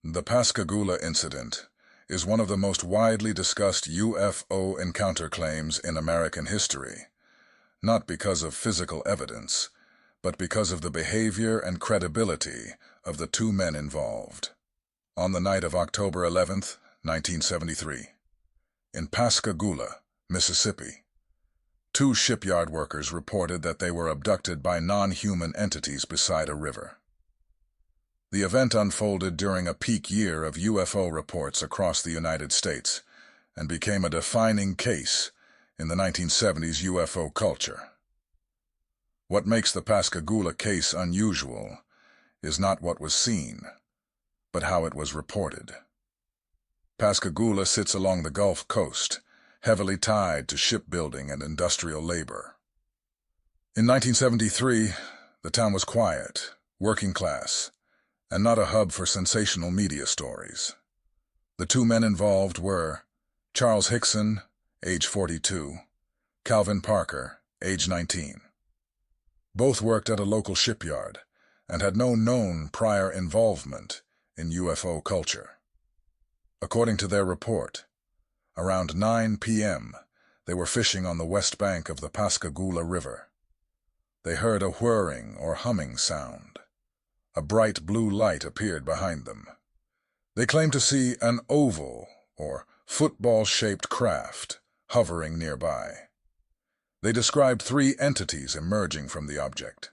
The Pascagoula incident is one of the most widely discussed UFO encounter claims in American history, not because of physical evidence, but because of the behavior and credibility of the two men involved. On the night of October 11th, 1973, in Pascagoula, Mississippi, two shipyard workers reported that they were abducted by non-human entities beside a river. The event unfolded during a peak year of UFO reports across the United States and became a defining case in the 1970s UFO culture. What makes the Pascagoula case unusual is not what was seen, but how it was reported. Pascagoula sits along the Gulf Coast, heavily tied to shipbuilding and industrial labor. In 1973, the town was quiet, working class, and not a hub for sensational media stories. The two men involved were Charles Hickson, age 42, Calvin Parker, age 19. Both worked at a local shipyard and had no known prior involvement in UFO culture. According to their report, around 9 p.m., they were fishing on the west bank of the Pascagoula River. They heard a whirring or humming sound. A bright blue light appeared behind them. They claimed to see an oval or football-shaped craft hovering nearby. They described three entities emerging from the object.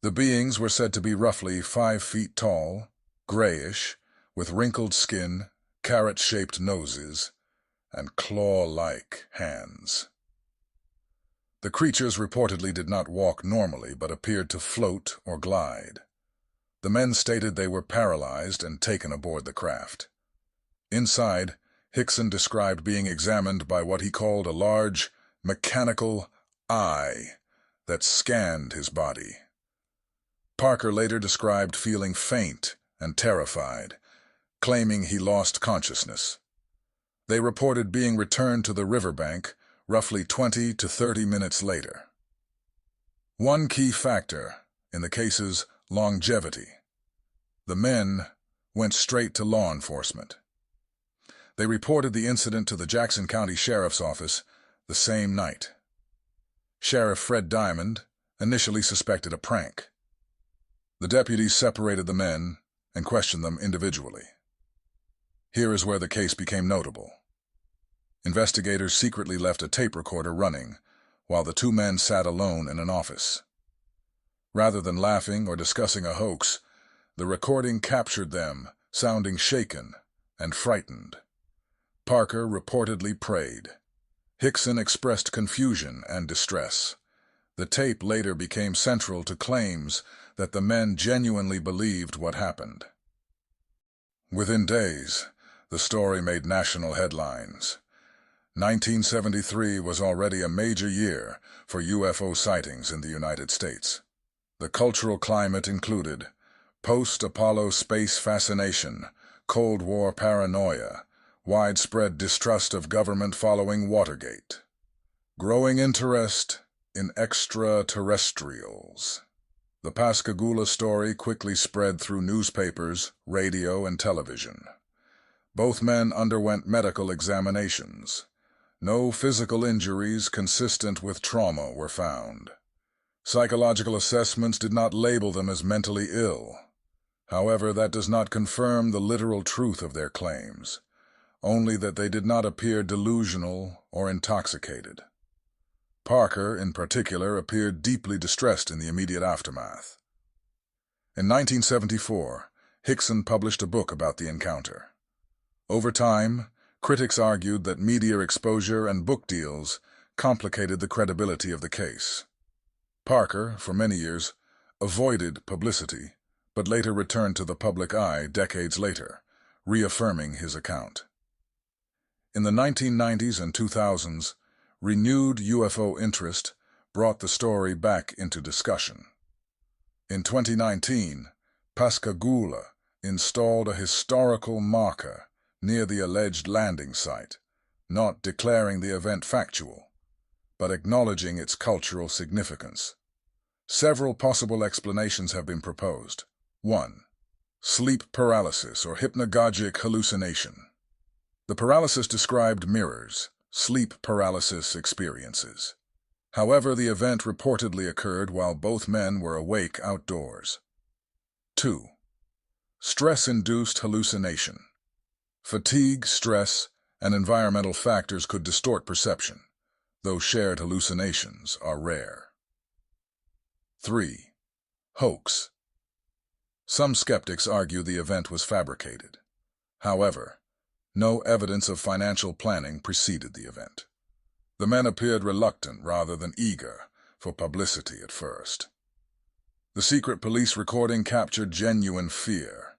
The beings were said to be roughly 5 feet tall, grayish, with wrinkled skin, carrot-shaped noses, and claw-like hands. The creatures reportedly did not walk normally but appeared to float or glide. The men stated they were paralyzed and taken aboard the craft. Inside, Hickson described being examined by what he called a large, mechanical eye that scanned his body. Parker later described feeling faint and terrified, claiming he lost consciousness. They reported being returned to the riverbank roughly 20 to 30 minutes later. One key factor in the case's longevity. The men went straight to law enforcement. They reported the incident to the Jackson County Sheriff's Office the same night. Sheriff Fred Diamond initially suspected a prank. The deputies separated the men and questioned them individually. Here is where the case became notable. Investigators secretly left a tape recorder running while the two men sat alone in an office. Rather than laughing or discussing a hoax, the recording captured them, sounding shaken and frightened. Parker reportedly prayed. Hickson expressed confusion and distress. The tape later became central to claims that the men genuinely believed what happened. Within days, the story made national headlines. 1973 was already a major year for UFO sightings in the United States. The cultural climate included post-Apollo space fascination, Cold War paranoia, widespread distrust of government following Watergate, growing interest in extraterrestrials. The Pascagoula story quickly spread through newspapers, radio, and television. Both men underwent medical examinations. No physical injuries consistent with trauma were found. Psychological assessments did not label them as mentally ill. However, that does not confirm the literal truth of their claims, only that they did not appear delusional or intoxicated. Parker, in particular, appeared deeply distressed in the immediate aftermath. In 1974, Hickson published a book about the encounter. Over time, critics argued that media exposure and book deals complicated the credibility of the case. Parker, for many years, avoided publicity, but later returned to the public eye decades later, reaffirming his account. In the 1990s and 2000s, renewed UFO interest brought the story back into discussion. In 2019, Pascagoula installed a historical marker near the alleged landing site, not declaring the event factual, but acknowledging its cultural significance. Several possible explanations have been proposed. 1. Sleep paralysis or hypnagogic hallucination. The paralysis described mirrors sleep paralysis experiences. However, the event reportedly occurred while both men were awake outdoors. 2. Stress-induced hallucination. Fatigue, stress, and environmental factors could distort perception, though shared hallucinations are rare. 3. Hoax. Some skeptics argue the event was fabricated. However, no evidence of financial planning preceded the event. The men appeared reluctant rather than eager for publicity at first. The secret police recording captured genuine fear.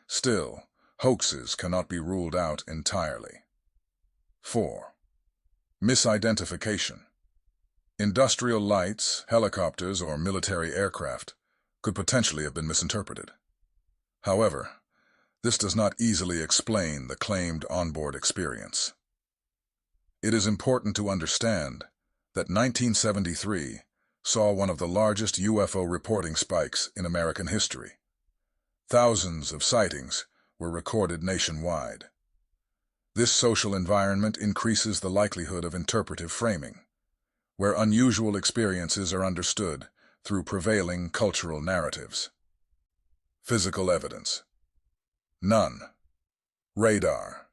Still, hoaxes cannot be ruled out entirely. 4. Misidentification. Industrial lights, helicopters, or military aircraft could potentially have been misinterpreted. However, this does not easily explain the claimed onboard experience. It is important to understand that 1973 saw one of the largest UFO reporting spikes in American history. Thousands of sightings were recorded nationwide. This social environment increases the likelihood of interpretive framing, where unusual experiences are understood through prevailing cultural narratives. Physical evidence. None. Radar.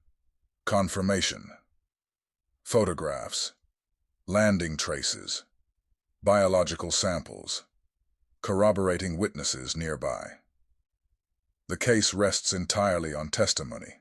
Confirmation. Photographs. Landing traces. Biological samples. Corroborating witnesses nearby. The case rests entirely on testimony,